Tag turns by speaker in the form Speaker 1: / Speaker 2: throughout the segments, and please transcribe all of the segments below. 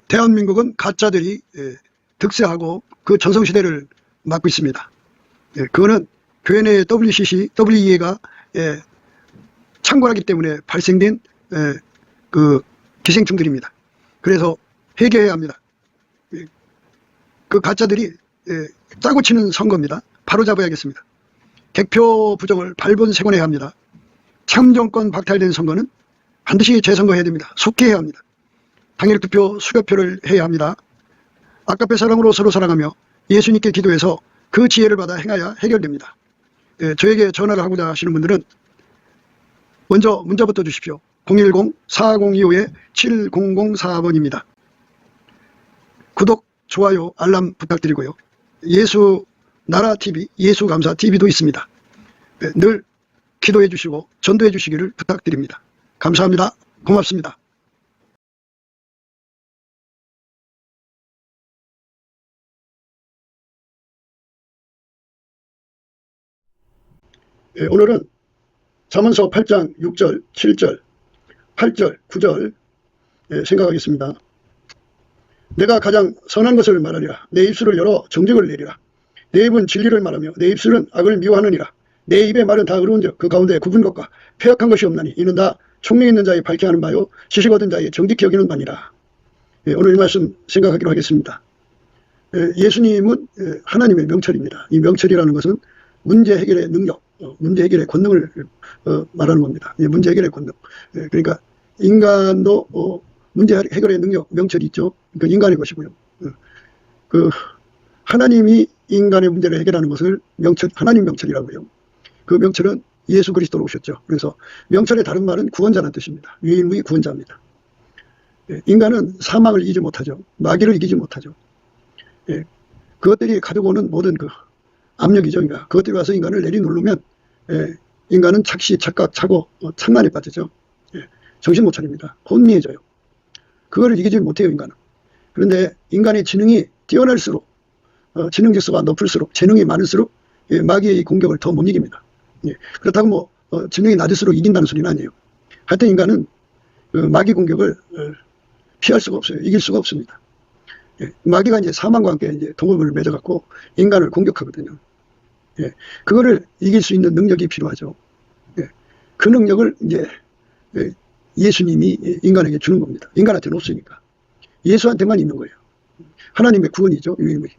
Speaker 1: 대한민국은 가짜들이 득세하고 그 전성시대를 맞고 있습니다. 그거는 교회 내 WCC, WEA가 창궐하기 때문에 발생된 그 기생충들입니다. 그래서 해결해야 합니다. 그 가짜들이 짜고 치는 선거입니다. 바로잡아야겠습니다. 객표 부정을 발본색원해야 합니다. 참정권 박탈된 선거는 반드시 재선거해야 됩니다. 속히 해야 합니다. 당일 투표 수개표를 해야 합니다. 아까페 사랑으로 서로 사랑하며 예수님께 기도해서 그 지혜를 받아 행하여 해결됩니다. 저에게 전화를 하고자 하시는 분들은 먼저 문자부터 주십시오. 010-4025-7004번입니다. 구독, 좋아요, 알람 부탁드리고요. 예수 나라 TV, 예수 감사 TV도 있습니다. 늘 기도해 주시고 전도해 주시기를 부탁드립니다. 감사합니다. 고맙습니다. 오늘은 잠언서 8장 6절, 7절, 8절, 9절 생각하겠습니다. 내가 가장 선한 것을 말하리라. 내 입술을 열어 정직을 내리라. 내 입은 진리를 말하며 내 입술은 악을 미워하느니라. 내 입의 말은 다 의로운즉 그 가운데 굽은 것과 패역한 것이 없나니 이는 다 총명 있는 자의 밝게 하는 바요 지식 얻은 자의 정직히 여기는 바니라. 오늘 이 말씀 생각하기로 하겠습니다. 예수님은 하나님의 명철입니다. 이 명철이라는 것은 문제 해결의 능력, 문제 해결의 권능을 말하는 겁니다. 문제 해결의 권능. 그러니까 인간도 문제 해결의 능력, 명철이 있죠. 그 인간의 것이고요. 그 하나님이 인간의 문제를 해결하는 것을 명철, 하나님 명철이라고 해요. 그 명철은 예수 그리스도로 오셨죠. 그래서 명철의 다른 말은 구원자라는 뜻입니다. 유일무이 구원자입니다. 인간은 사망을 이기지 못하죠. 마귀를 이기지 못하죠. 그것들이 가지고 오는 모든 그 압력이죠. 그러니까 그것들이 와서 인간을 내리누르면 인간은 착시, 착각, 착오, 착란에 빠지죠. 정신 못 차립니다. 혼미해져요. 그거를 이기지 못해요, 인간은. 그런데 인간의 지능이 뛰어날수록 지능 지수가 높을수록 재능이 많을수록 마귀의 공격을 더 못 이깁니다. 그렇다고 뭐 지능이 낮을수록 이긴다는 소리는 아니에요. 하여튼 인간은 그 마귀 공격을 피할 수가 없어요. 이길 수가 없습니다. 마귀가 이제 사망과 함께 이제 동업을 맺어갖고 인간을 공격하거든요. 그거를 이길 수 있는 능력이 필요하죠. 그 능력을 이제 예수님이 인간에게 주는 겁니다. 인간한테는 없으니까. 예수한테만 있는 거예요. 하나님의 구원이죠. 유일무이.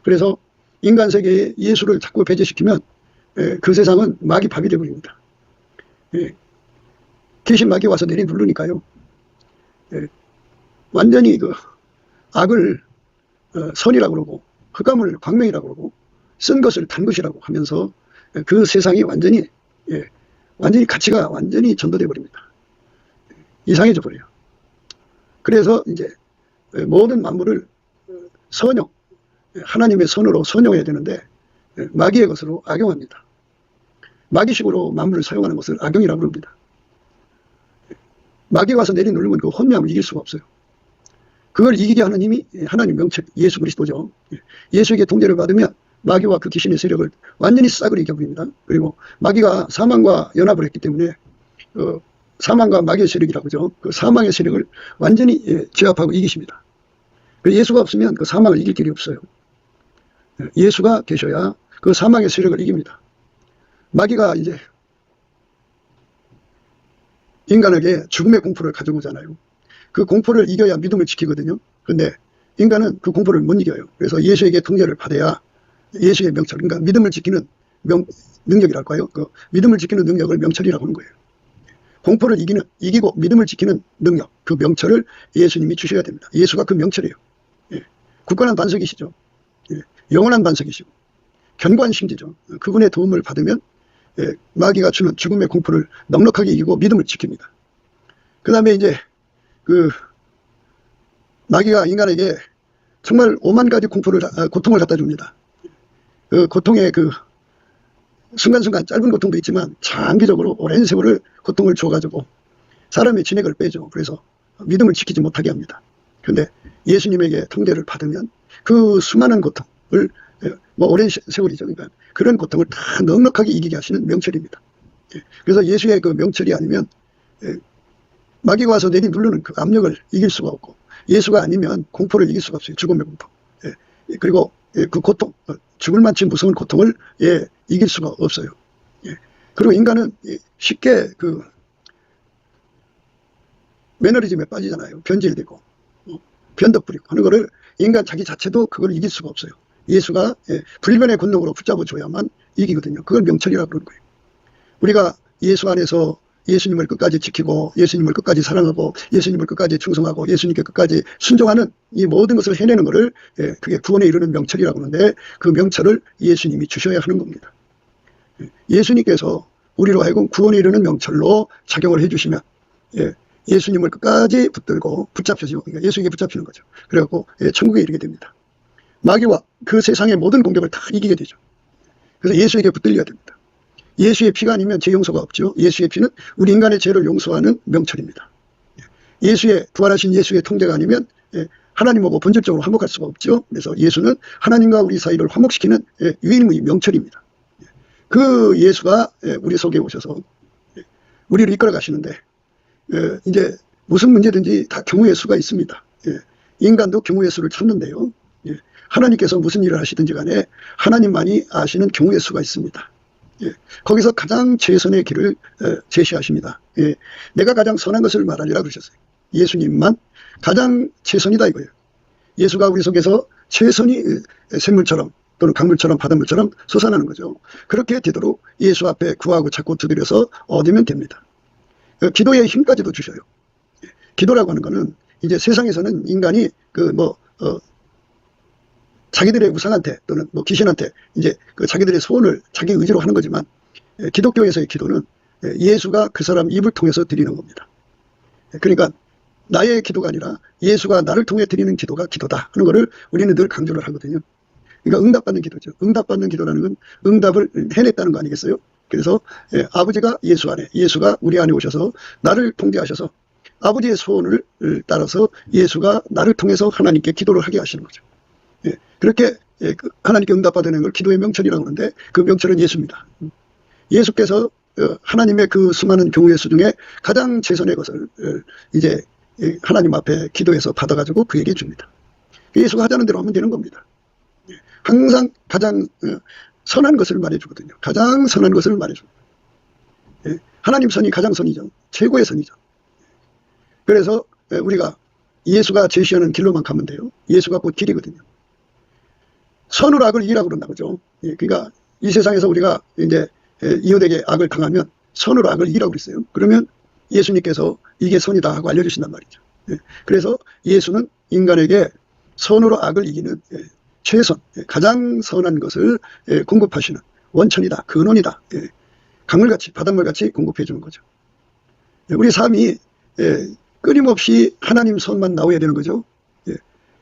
Speaker 1: 그래서 인간 세계에 예수를 자꾸 배제시키면 그 세상은 마귀 밥이 되어버립니다. 귀신 마귀 와서 내리 누르니까요. 완전히 그 악을 선이라고 그러고 흑암을 광명이라고 그러고 쓴 것을 단 것이라고 하면서 그 세상이 완전히 가치가 완전히 전도돼 버립니다. 이상해져 버려요. 그래서 이제 모든 만물을 선용, 하나님의 선으로 선용해야 되는데 마귀의 것으로 악용합니다. 마귀식으로 만물을 사용하는 것을 악용이라고 합니다. 마귀가 와서 내리누르면 그 혼미함을 이길 수가 없어요. 그걸 이기게 하는 힘이 하나님 명철 예수 그리스도죠. 예수에게 통제를 받으면 마귀와 그 귀신의 세력을 완전히 싹을 이겨버립니다. 그리고 마귀가 사망과 연합을 했기 때문에 사망과 마귀의 세력이라고 하죠. 그 사망의 세력을 완전히 제압하고 이기십니다. 예수가 없으면 그 사망을 이길 길이 없어요. 예수가 계셔야 그 사망의 세력을 이깁니다. 마귀가 이제 인간에게 죽음의 공포를 가져오잖아요. 그 공포를 이겨야 믿음을 지키거든요. 그런데 인간은 그 공포를 못 이겨요. 그래서 예수에게 통제를 받아야 예수의 명철, 그러니까 믿음을 지키는 능력이랄까요? 그 믿음을 지키는 능력을 명철이라고 하는 거예요. 공포를 이기고 믿음을 지키는 능력, 그 명철을 예수님이 주셔야 됩니다. 예수가 그 명철이에요. 굳건한 반석이시죠. 영원한 반석이시고 견고한심지죠. 그분의 도움을 받으면 마귀가 주는 죽음의 공포를 넉넉하게 이기고 믿음을 지킵니다. 그 다음에 이제 그 마귀가 인간에게 정말 오만 가지 고통을 갖다 줍니다. 그 고통의 그 순간순간 짧은 고통도 있지만 장기적으로 오랜 세월을 고통을 줘가지고 사람의 진액을 빼죠. 그래서 믿음을 지키지 못하게 합니다. 그런데 예수님에게 통제를 받으면 그 수많은 고통을 뭐 오랜 세월이죠. 그러니까 그런 고통을 다 넉넉하게 이기게 하시는 명철입니다. 그래서 예수의 그 명철이 아니면 마귀가 와서 내리누르는 그 압력을 이길 수가 없고, 예수가 아니면 공포를 이길 수가 없어요. 죽음의 공포. 그리고 그 고통, 죽을 만치 무서운 고통을 이길 수가 없어요. 그리고 인간은 쉽게 그 매너리즘에 빠지잖아요. 변질되고 변덕 부리고 하는 거를 인간 자기 자체도 그걸 이길 수가 없어요. 예수가 불변의 권능으로 붙잡아줘야만 이기거든요. 그걸 명철이라고 그러는 거예요. 우리가 예수 안에서 예수님을 끝까지 지키고 예수님을 끝까지 사랑하고 예수님을 끝까지 충성하고 예수님께 끝까지 순종하는 이 모든 것을 해내는 것을 그게 구원에 이르는 명철이라고 하는데, 그 명철을 예수님이 주셔야 하는 겁니다. 예수님께서 우리로 하여금 구원에 이르는 명철로 작용을 해주시면 예수님을 끝까지 붙들고 붙잡혀지고, 그러니까 예수에게 붙잡히는 거죠. 그래갖고 천국에 이르게 됩니다. 마귀와 그 세상의 모든 공격을 다 이기게 되죠. 그래서 예수에게 붙들려야 됩니다. 예수의 피가 아니면 죄 용서가 없죠. 예수의 피는 우리 인간의 죄를 용서하는 명철입니다. 예수의 부활하신 예수의 통제가 아니면 하나님하고 본질적으로 화목할 수가 없죠. 그래서 예수는 하나님과 우리 사이를 화목시키는 유일무이 명철입니다. 그 예수가 우리 속에 오셔서 우리를 이끌어 가시는데, 이제 무슨 문제든지 다 경우의 수가 있습니다. 인간도 경우의 수를 찾는데요. 하나님께서 무슨 일을 하시든지 간에 하나님만이 아시는 경우의 수가 있습니다. 거기서 가장 최선의 길을 제시하십니다. 내가 가장 선한 것을 말하리라 그러셨어요. 예수님만 가장 최선이다 이거예요. 예수가 우리 속에서 최선이 샘물처럼 또는 강물처럼 바닷물처럼 솟아나는 거죠. 그렇게 되도록 예수 앞에 구하고 찾고 두드려서 얻으면 됩니다. 기도의 힘까지도 주셔요. 기도라고 하는 거는 이제 세상에서는 인간이 자기들의 우상한테 또는 귀신한테 이제 그 자기들의 소원을 자기 의지로 하는 거지만, 기독교에서의 기도는 예수가 그 사람 입을 통해서 드리는 겁니다. 그러니까 나의 기도가 아니라 예수가 나를 통해 드리는 기도가 기도다 하는 것을 우리는 늘 강조를 하거든요. 그러니까 응답받는 기도죠. 응답받는 기도라는 건 응답을 해냈다는 거 아니겠어요? 그래서 아버지가 예수 안에, 예수가 우리 안에 오셔서 나를 통제하셔서 아버지의 소원을 따라서 예수가 나를 통해서 하나님께 기도를 하게 하시는 거죠. 그렇게 하나님께 응답받는 걸 기도의 명철이라고 하는데, 그 명철은 예수입니다. 예수께서 하나님의 그 수많은 경우의 수 중에 가장 최선의 것을 이제 하나님 앞에 기도해서 받아가지고 그에게 줍니다. 예수가 하자는 대로 하면 되는 겁니다. 항상 가장 선한 것을 말해주거든요. 가장 선한 것을 말해줍니다. 하나님 선이 가장 선이죠. 최고의 선이죠. 그래서 우리가 예수가 제시하는 길로만 가면 돼요. 예수가 곧 길이거든요. 선을 악을 이기라고 그런다 그죠. 그러니까 이 세상에서 우리가 이제 이웃에게 악을 당하면 선으로 악을 이기라고 그랬어요. 그러면 예수님께서 이게 선이다 하고 알려주신단 말이죠. 그래서 예수는 인간에게 선으로 악을 이기는 최선, 가장 선한 것을 공급하시는 원천이다, 근원이다, 강물같이 바닷물같이 공급해 주는 거죠. 우리 삶이 끊임없이 하나님 선만 나오야 되는 거죠.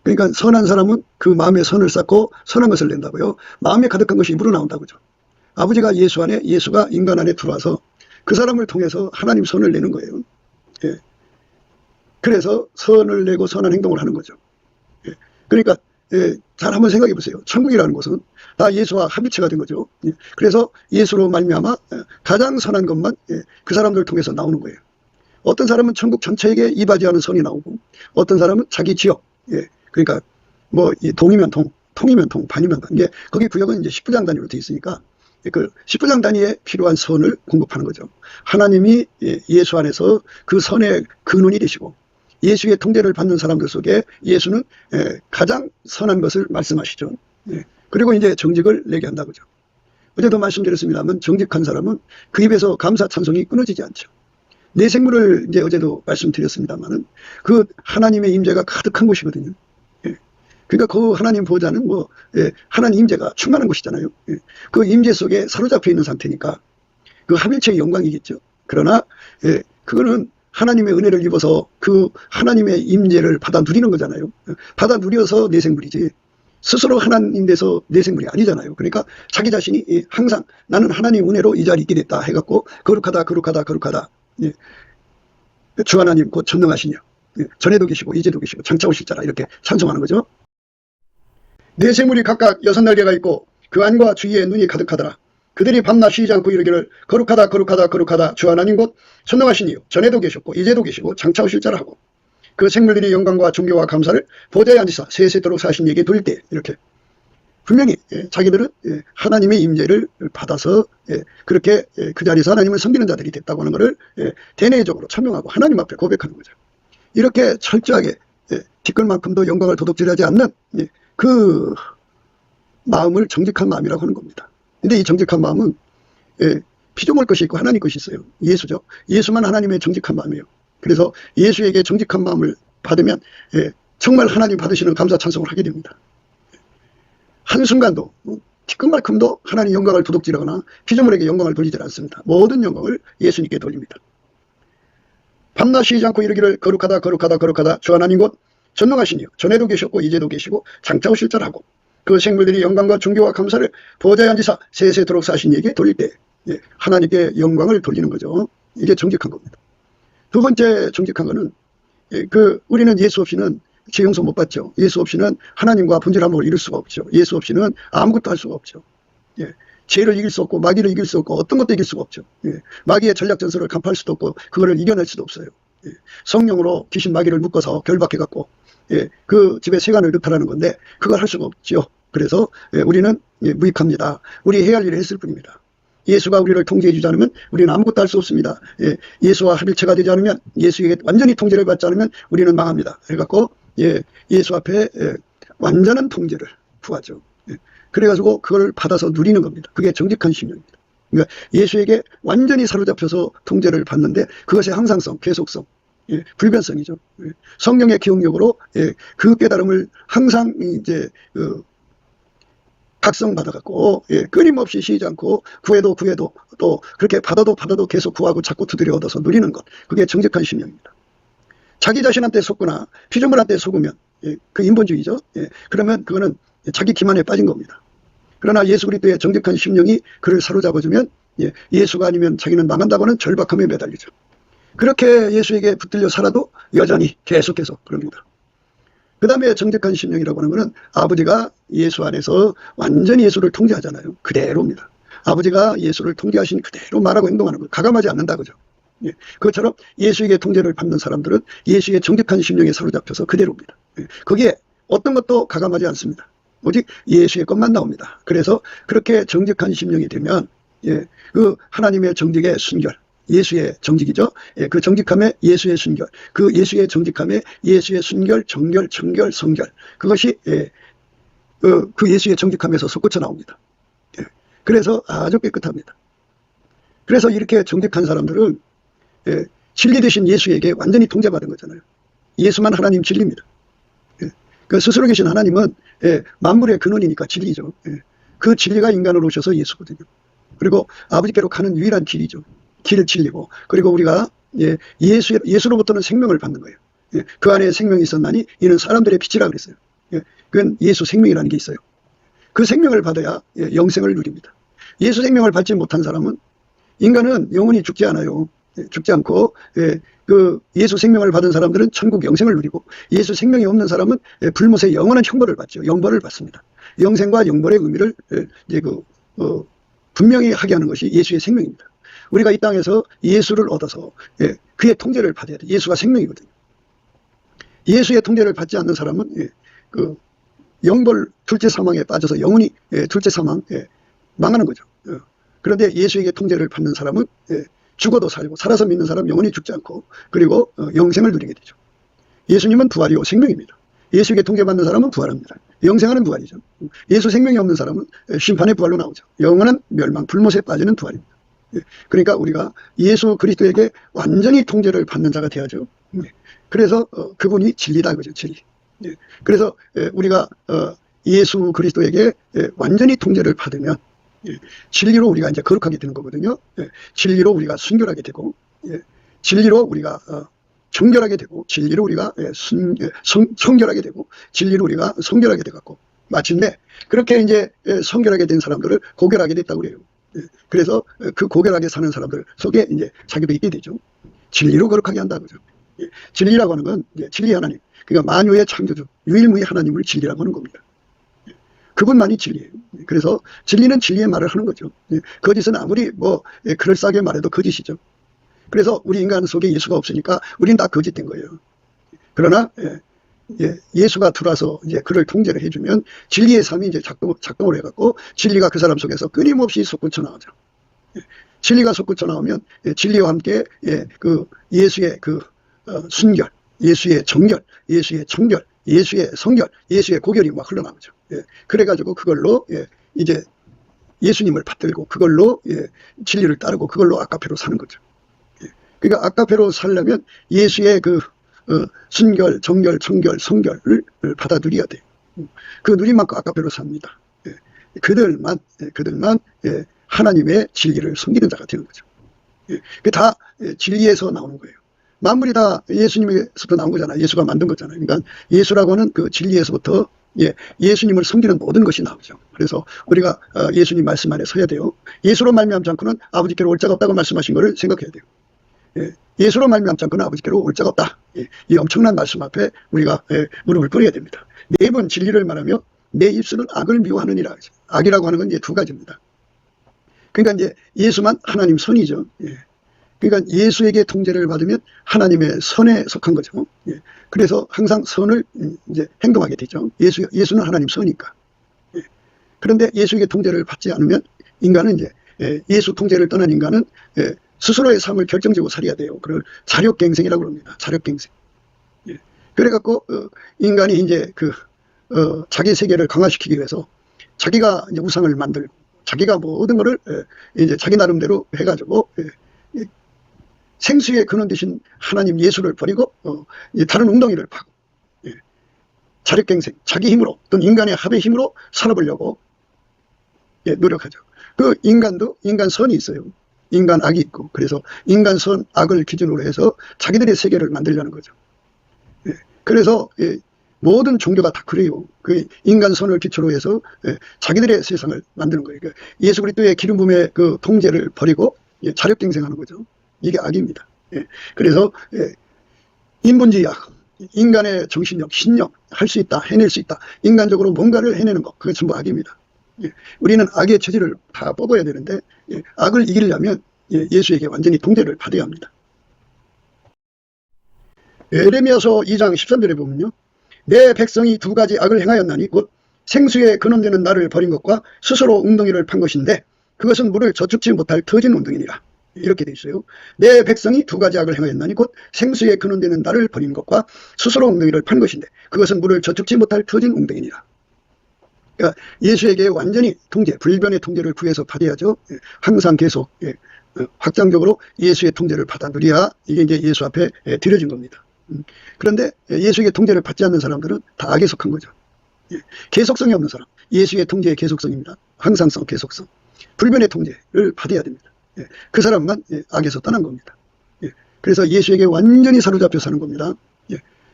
Speaker 1: 그러니까 선한 사람은 그 마음에 선을 쌓고 선한 것을 낸다고요. 마음에 가득한 것이 입으로 나온다고죠. 아버지가 예수 안에, 예수가 인간 안에 들어와서 그 사람을 통해서 하나님 선을 내는 거예요. 그래서 선을 내고 선한 행동을 하는 거죠. 그러니까 잘 한번 생각해 보세요. 천국이라는 것은 다 예수와 합일체가 된 거죠. 그래서 예수로 말미암아 가장 선한 것만 그 사람들을 통해서 나오는 거예요. 어떤 사람은 천국 전체에게 이바지하는 선이 나오고, 어떤 사람은 자기 지역, 그러니까 동이면 동, 통이면 통, 반이면 반. 이게 거기 구역은 이제 10부장 단위로 되어 있으니까 그 10부장 단위에 필요한 선을 공급하는 거죠. 하나님이 예수 안에서 그 선의 근원이 되시고, 예수의 통제를 받는 사람들 속에 예수는 가장 선한 것을 말씀하시죠. 그리고 이제 정직을 내게 한다고죠. 어제도 말씀드렸습니다만, 정직한 사람은 그 입에서 감사 찬송이 끊어지지 않죠. 내 생물을 이제 어제도 말씀드렸습니다만은 그 하나님의 임재가 가득한 곳이거든요. 그러니까 그 하나님 보좌는 하나님 임재가 충만한 곳이잖아요. 그 임재 속에 사로잡혀 있는 상태니까 그 합일체의 영광이겠죠. 그러나 그거는 하나님의 은혜를 입어서 그 하나님의 임재를 받아 누리는 거잖아요. 받아 누려서 내 생물이지 스스로 하나님 돼서 내 생물이 아니잖아요. 그러니까 자기 자신이 항상 나는 하나님 은혜로 이 자리에 있게 됐다 해갖고 거룩하다 거룩하다 거룩하다. 주 하나님 곧 전능하시냐, 전에도 계시고 이제도 계시고 장차 오실 자라, 이렇게 찬송하는 거죠. 내 생물이 각각 6날개가 있고 그 안과 주위에 눈이 가득하더라. 그들이 밤낮 쉬지 않고 이르기를 거룩하다 거룩하다 거룩하다 주 하나님 곧 전능하신 이요 전에도 계셨고 이제도 계시고 장차 오실 자라 하고 그 생물들이 영광과 존경과 감사를 보좌에 앉으사 세세토록 사신 이에게 돌릴 때 이렇게 분명히 자기들은 하나님의 임재를 받아서 그렇게 그 자리에서 하나님을 섬기는 자들이 됐다고 하는 것을 대내적으로 천명하고 하나님 앞에 고백하는 거죠. 이렇게 철저하게 티끌만큼도 영광을 도둑질하지 않는 그 마음을 정직한 마음이라고 하는 겁니다. 근데 이 정직한 마음은 피조물 것이 있고 하나님 것이 있어요. 예수죠. 예수만 하나님의 정직한 마음이에요. 그래서 예수에게 정직한 마음을 받으면 정말 하나님 받으시는 감사 찬송을 하게 됩니다. 한순간도 티끌만큼도 하나님 영광을 도둑질하거나 피조물에게 영광을 돌리지 않습니다. 모든 영광을 예수님께 돌립니다. 밤낮 쉬지 않고 이르기를 거룩하다 거룩하다 거룩하다 주 하나님 곧 전능하시니요 전에도 계셨고 이제도 계시고 장차 오실 자라고 그 생물들이 영광과 존경과 감사를 보좌에 앉으사 세세토록 사신 이에게 돌릴 때 하나님께 영광을 돌리는 거죠. 이게 정직한 겁니다. 두 번째 정직한 거는 우리는 예수 없이는 죄 용서 못 받죠. 예수 없이는 하나님과 본질 화목을 이룰 수가 없죠. 예수 없이는 아무것도 할 수가 없죠. 죄를 이길 수 없고 마귀를 이길 수 없고 어떤 것도 이길 수가 없죠. 마귀의 전략 전술을 간파할 수도 없고 그거를 이겨낼 수도 없어요. 성령으로 귀신 마귀를 묶어서 결박해 갖고 그 집에 세간을 넣다라는 건데 그걸 할 수가 없죠. 그래서 우리는 무익합니다. 우리 해야 할 일을 했을 뿐입니다. 예수가 우리를 통제해 주지 않으면 우리는 아무것도 할 수 없습니다. 예수와 합일체가 되지 않으면 예수에게 완전히 통제를 받지 않으면 우리는 망합니다. 그래갖고 예수 앞에 완전한 통제를 구하죠. 그래가지고 그걸 받아서 누리는 겁니다. 그게 정직한 심령입니다. 그러니까 예수에게 완전히 사로잡혀서 통제를 받는데 그것의 항상성, 계속성, 불변성이죠. 성령의 기억력으로 그 깨달음을 항상 이제 각성받아갖고 끊임없이 쉬지 않고 구해도 또 그렇게 받아도 계속 구하고 자꾸 두드려 얻어서 누리는 것, 그게 정직한 심령입니다. 자기 자신한테 속거나 피조물한테 속으면 그 인본주의죠. 그러면 그거는 자기 기만에 빠진 겁니다. 그러나 예수 그리스도의 정직한 심령이 그를 사로잡아주면 예수가 아니면 자기는 망한다고는 절박함에 매달리죠. 그렇게 예수에게 붙들려 살아도 여전히 계속해서 그럽니다. 그 다음에 정직한 심령이라고 하는 것은 아버지가 예수 안에서 완전히 예수를 통제하잖아요. 그대로입니다. 아버지가 예수를 통제하신 그대로 말하고 행동하는 것, 가감하지 않는다 그죠. 그것처럼 예수에게 통제를 받는 사람들은 예수의 정직한 심령에 사로잡혀서 그대로입니다. 거기에 어떤 것도 가감하지 않습니다. 오직 예수의 것만 나옵니다. 그래서 그렇게 정직한 심령이 되면 그 하나님의 정직의 순결, 예수의 정직이죠. 그 정직함에 예수의 순결, 그 예수의 정직함에 예수의 순결, 정결, 청결, 성결, 그것이 그 예수의 정직함에서 솟구쳐 나옵니다. 그래서 아주 깨끗합니다. 그래서 이렇게 정직한 사람들은 진리 되신 예수에게 완전히 통제받은 거잖아요. 예수만 하나님 진리입니다. 그 스스로 계신 하나님은 만물의 근원이니까 진리죠. 그 진리가 인간으로 오셔서 예수거든요. 그리고 아버지께로 가는 유일한 길이죠. 길 진리고, 그리고 우리가 예수로부터는 생명을 받는 거예요. 그 안에 생명이 있었나니 이는 사람들의 빛이라 그랬어요. 그건 예수 생명이라는 게 있어요. 그 생명을 받아야 영생을 누립니다. 예수 생명을 받지 못한 사람은, 인간은 영원히 죽지 않아요. 죽지 않고 그 예수 생명을 받은 사람들은 천국 영생을 누리고, 예수 생명이 없는 사람은 불못의 영원한 형벌을 받죠. 영벌을 받습니다. 영생과 영벌의 의미를 이제 분명히 하게 하는 것이 예수의 생명입니다. 우리가 이 땅에서 예수를 얻어서 그의 통제를 받아야 돼. 예수가 생명이거든요. 예수의 통제를 받지 않는 사람은 그 영벌 둘째 사망에 빠져서 영원히 둘째 사망 망하는 거죠. 그런데 예수에게 통제를 받는 사람은 죽어도 살고, 살아서 믿는 사람 영원히 죽지 않고, 그리고 영생을 누리게 되죠. 예수님은 부활이요 생명입니다. 예수에게 통제받는 사람은 부활합니다. 영생하는 부활이죠. 예수 생명이 없는 사람은 심판의 부활로 나오죠. 영원한 멸망, 불못에 빠지는 부활입니다. 그러니까 우리가 예수 그리스도에게 완전히 통제를 받는 자가 되어야죠. 그래서 그분이 진리다 그죠, 진리. 그래서 우리가 예수 그리스도에게 완전히 통제를 받으면 진리로 우리가 이제 거룩하게 되는 거거든요. 진리로 우리가 순결하게 되고, 진리로 우리가 정결하게 되고, 진리로 우리가 성결하게 되고, 진리로 우리가 성결하게 되갖고, 마침내 그렇게 이제 성결하게 된 사람들을 고결하게 됐다고 그래요. 그래서 그 고결하게 사는 사람들 속에 이제 자기도 있게 되죠. 진리로 거룩하게 한다 그죠. 진리라고 하는 건 진리 하나님, 그러니까 만유의 창조주 유일무이 하나님을 진리라고 하는 겁니다. 그분만이 진리예요. 그래서 진리는 진리의 말을 하는 거죠. 거짓은 아무리 그럴싸하게 말해도 거짓이죠. 그래서 우리 인간 속에 예수가 없으니까 우린 다 거짓된 거예요. 그러나 예수가 들어와서 이제 그를 통제를 해주면 진리의 삶이 이제 작동을 해갖고 진리가 그 사람 속에서 끊임없이 솟구쳐 나오죠. 진리가 솟구쳐 나오면 진리와 함께 그 예수의 그 순결, 예수의 정결, 예수의 청결, 예수의 성결, 예수의 고결이 막 흘러나오죠. 그래가지고 그걸로 이제 예수님을 받들고 그걸로 진리를 따르고 그걸로 아까페로 사는 거죠. 그러니까 아까페로 살려면 예수의 그 순결, 정결, 청결, 성결을 받아 누려야 돼요. 그 누린 만큼 아까페로 삽니다. 그들만 하나님의 진리를 섬기는 자가 되는 거죠. 그게 다 진리에서 나오는 거예요. 만물이 다 예수님에서부터 나온 거잖아요. 예수가 만든 거잖아요. 그러니까 예수라고 하는 그 진리에서부터 예수님을 섬기는 모든 것이 나오죠. 그래서 우리가 예수님 말씀 안에 서야 돼요. 예수로 말미암지 않고는 아버지께로 올 자가 없다고 말씀하신 것을 생각해야 돼요. 예수로 말미암지 않고는 아버지께로 올 자가 없다. 이 엄청난 말씀 앞에 우리가 무릎을 꿇어야 됩니다. 네 번 진리를 말하며 내 입술은 악을 미워하느니라. 악이라고 하는 건 이제 두 가지입니다. 그러니까 이제 예수만 하나님 선이죠. 그러니까 예수에게 통제를 받으면 하나님의 선에 속한 거죠. 그래서 항상 선을 이제 행동하게 되죠. 예수는 하나님 선이니까. 그런데 예수에게 통제를 받지 않으면 인간은 이제 예수 통제를 떠난 인간은 스스로의 삶을 결정적으로 살아야 돼요. 그걸 자력갱생이라고 합니다. 자력갱생. 그래갖고 인간이 이제 자기 세계를 강화시키기 위해서 자기가 이제 우상을 만들고 자기가 모든 거를 이제 자기 나름대로 해가지고 생수의 근원 되신 하나님 예수를 버리고 다른 웅덩이를 파고 자력갱생, 자기 힘으로 또는 인간의 합의 힘으로 살아보려고 노력하죠. 그 인간도 인간선이 있어요. 인간 악이 있고 그래서 인간선 악을 기준으로 해서 자기들의 세계를 만들려는 거죠. 그래서 모든 종교가 다 그래요. 그 인간선을 기초로 해서 자기들의 세상을 만드는 거예요. 그러니까 예수 그리스도의 기름 부음의 그 통제를 버리고 자력갱생하는 거죠. 이게 악입니다. 그래서 인본주의학, 인간의 정신력, 신력, 할 수 있다, 해낼 수 있다. 인간적으로 뭔가를 해내는 것, 그게 전부 악입니다. 우리는 악의 체질을 다 뽑아야 되는데 악을 이기려면 예수에게 완전히 통제를 받아야 합니다. 에레미야서 2장 13절에 보면요. 내 백성이 두 가지 악을 행하였나니 곧 생수의 근원되는 나를 버린 것과 스스로 웅덩이를 판 것인데 그것은 물을 저축지 못할 터진 웅덩이니라. 이렇게 돼 있어요. 내 백성이 두 가지 악을 행하였나니 곧 생수의 근원되는 나를 버린 것과 스스로 웅덩이를 판 것인데 그것은 물을 저축지 못할 터진 웅덩이니라. 그러니까 예수에게 완전히 통제, 불변의 통제를 구해서 받아야죠. 항상 계속 확장적으로 예수의 통제를 받아 누려야 이게 이제 예수 앞에 드려진 겁니다. 그런데 예수에게 통제를 받지 않는 사람들은 다 악에 속한 거죠. 계속성이 없는 사람, 예수의 통제의 계속성입니다. 항상성, 계속성. 불변의 통제를 받아야 됩니다. 그 사람만 악에서 떠난 겁니다. 그래서 예수에게 완전히 사로잡혀 사는 겁니다.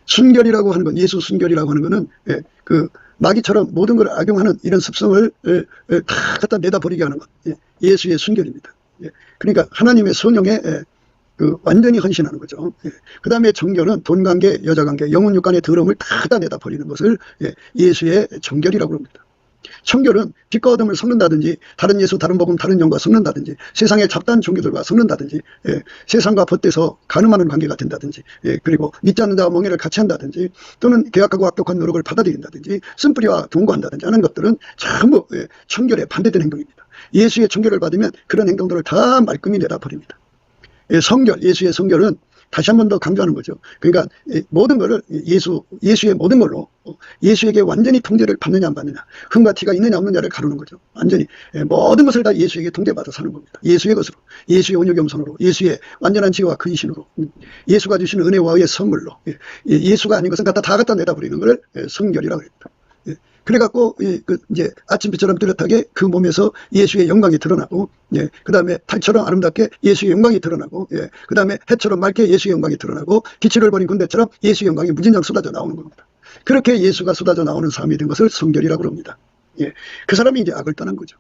Speaker 1: 순결이라고 하는 건, 예수 순결이라고 하는 거는 그 마귀처럼 모든 걸 악용하는 이런 습성을 다 갖다 내다 버리게 하는 것. 예수의 순결입니다. 그러니까 하나님의 성령에 완전히 헌신하는 거죠. 그 다음에 정결은 돈관계, 여자관계, 영혼육간의 더러움을 다 갖다 내다 버리는 것을 예수의 정결이라고 합니다. 청결은 빛과 어둠을 섞는다든지 다른 예수, 다른 복음, 다른 영과 섞는다든지 세상의 잡다한 종교들과 섞는다든지 세상과 벗대서 가늠하는 관계가 된다든지 그리고 믿지 않는 자와 멍해를 같이 한다든지 또는 계약하고 합격한 노력을 받아들인다든지 쓴뿌리와 동거한다든지 하는 것들은 전부 청결에 반대되는 행동입니다. 예수의 청결을 받으면 그런 행동들을 다 말끔히 내다 버립니다. 성결, 예수의 성결은 다시 한 번 더 강조하는 거죠. 그러니까 모든 거를 예수의 모든 걸로 예수에게 완전히 통제를 받느냐 안 받느냐, 흠과 티가 있느냐 없느냐를 가르는 거죠. 완전히 모든 것을 다 예수에게 통제받아 사는 겁니다. 예수의 것으로, 예수의 온유 겸손으로, 예수의 완전한 지혜와 근신으로, 예수가 주시는 은혜와 의의 선물로, 예수가 아닌 것은 다 갖다 내다 버리는 걸 성결이라고 합니다. 그래갖고 이제 아침빛처럼 뚜렷하게 그 몸에서 예수의 영광이 드러나고, 그 다음에 달처럼 아름답게 예수의 영광이 드러나고, 그 다음에 해처럼 맑게 예수의 영광이 드러나고, 기치를 버린 군대처럼 예수의 영광이 무진장 쏟아져 나오는 겁니다. 그렇게 예수가 쏟아져 나오는 삶이 된 것을 성결이라고 합니다. 그 사람이 이제 악을 떠난 거죠.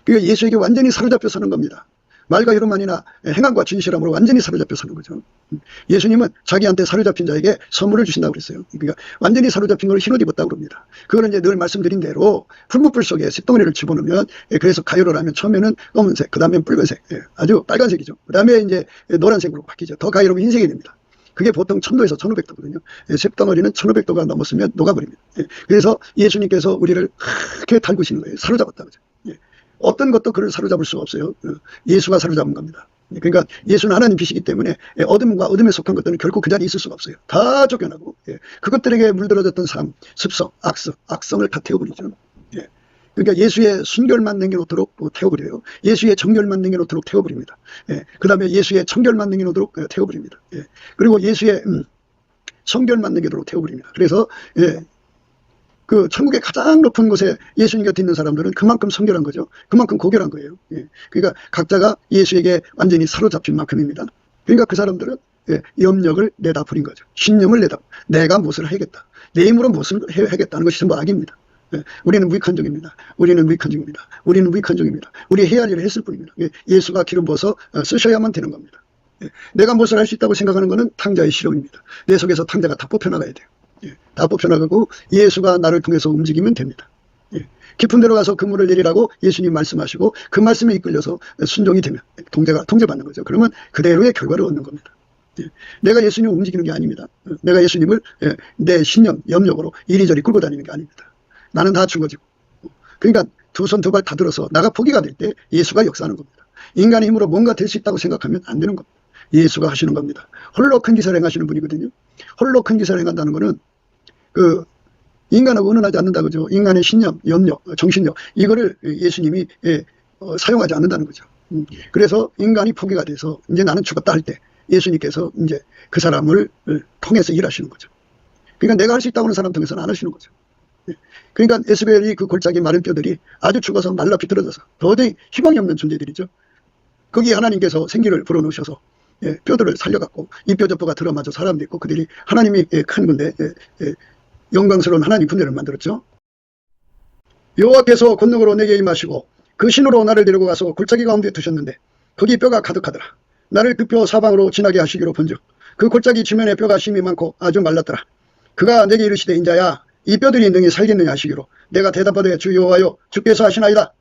Speaker 1: 그러니까 예수에게 완전히 사로잡혀 사는 겁니다. 말과 이름만이나 행함과 진실함으로 완전히 사로잡혀 사는 거죠. 예수님은 자기한테 사로잡힌 자에게 선물을 주신다고 그랬어요. 그러니까 완전히 사로잡힌 걸 흰옷 입었다고 그럽니다. 그거는 이제 늘 말씀드린 대로 풀무불 속에 쇳덩어리를 집어넣으면, 그래서 가열을 하면 처음에는 검은색, 그 다음에 붉은색, 아주 빨간색이죠. 그 다음에 이제 노란색으로 바뀌죠. 더 가열하면 흰색이 됩니다. 그게 보통 1000도에서 1500도거든요. 쇳덩어리는 1500도가 넘었으면 녹아버립니다. 그래서 예수님께서 우리를 그렇게 달구시는 거예요. 사로잡았다. 그죠? 어떤 것도 그를 사로잡을 수가 없어요. 예수가 사로잡은 겁니다. 그러니까 예수는 하나님 빛이기 때문에 어둠과 어둠에 속한 것들은 결코 그 자리에 있을 수가 없어요. 다 쫓겨나고, 그것들에게 물들어졌던 삶, 습성, 악성을 다 태워버리죠. 그러니까 예수의 순결만 남겨놓도록 태워버려요. 예수의 정결만 남겨놓도록 태워버립니다. 그 다음에 예수의 청결만 남겨놓도록 태워버립니다. 그리고 예수의 성결만 남겨놓도록 태워버립니다. 그래서 그 천국의 가장 높은 곳에 예수님 곁에 있는 사람들은 그만큼 성결한 거죠. 그만큼 고결한 거예요. 그러니까 각자가 예수에게 완전히 사로잡힌 만큼입니다. 그러니까 그 사람들은 염력을 내다 버린 거죠. 신념을 내다. 내가 무엇을 해야겠다. 내 힘으로 무엇을 해야겠다는 것이 전부 악입니다. 우리는 무익한 종입니다. 우리는 무익한 종입니다. 우리는 무익한 종입니다. 우리 해야 할 일을 했을 뿐입니다. 예수가 기름 부어서 쓰셔야만 되는 겁니다. 내가 무엇을 할 수 있다고 생각하는 것은 탕자의 실험입니다. 내 속에서 탕자가 다 뽑혀나가야 돼요. 다 뽑혀나가고 예수가 나를 통해서 움직이면 됩니다. 깊은 데로 가서 그물을 내리라고 예수님 말씀하시고 그 말씀에 이끌려서 순종이 되면 통제받는 거죠. 그러면 그대로의 결과를 얻는 겁니다. 내가 예수님을 움직이는 게 아닙니다. 내가 예수님을 내 신념, 염력으로 이리저리 끌고 다니는 게 아닙니다. 나는 다 죽어지고. 그러니까 두 손 두 발 다 들어서 나가 포기가 될 때 예수가 역사하는 겁니다. 인간의 힘으로 뭔가 될 수 있다고 생각하면 안 되는 겁니다. 예수가 하시는 겁니다. 홀로 큰 기사를 행하시는 분이거든요. 홀로 큰 기사를 행한다는 것은 인간하고 의논하지 않는다 그죠. 인간의 신념, 염력, 정신력 이거를 예수님이 사용하지 않는다는 거죠. 그래서 인간이 포기가 돼서 이제 나는 죽었다 할 때 예수님께서 이제 그 사람을 통해서 일하시는 거죠. 그러니까 내가 할 수 있다고 하는 사람 통해서는 안 하시는 거죠. 그러니까 에스겔이 그 골짜기 마른 뼈들이 아주 죽어서 말라 비틀어져서 도저히 희망이 없는 존재들이죠. 거기에 하나님께서 생기를 불어넣으셔서 뼈들을 살려갖고 이 뼈저뼈가 들어맞아 사람도 있고 그들이 하나님이 큰 군대 영광스러운 하나님 군대를 만들었죠. 여호와께서 권능으로 내게 임하시고 그 신으로 나를 데리고 가서 골짜기 가운데 두셨는데 거기 뼈가 가득하더라. 나를 그 뼈 사방으로 지나게 하시기로 본즉 그 골짜기 지면에 뼈가 심이 많고 아주 말랐더라. 그가 내게 이르시되 인자야 이 뼈들이 능히 살겠느냐 하시기로 내가 대답하되 주 여호와여 주께서 하시나이다.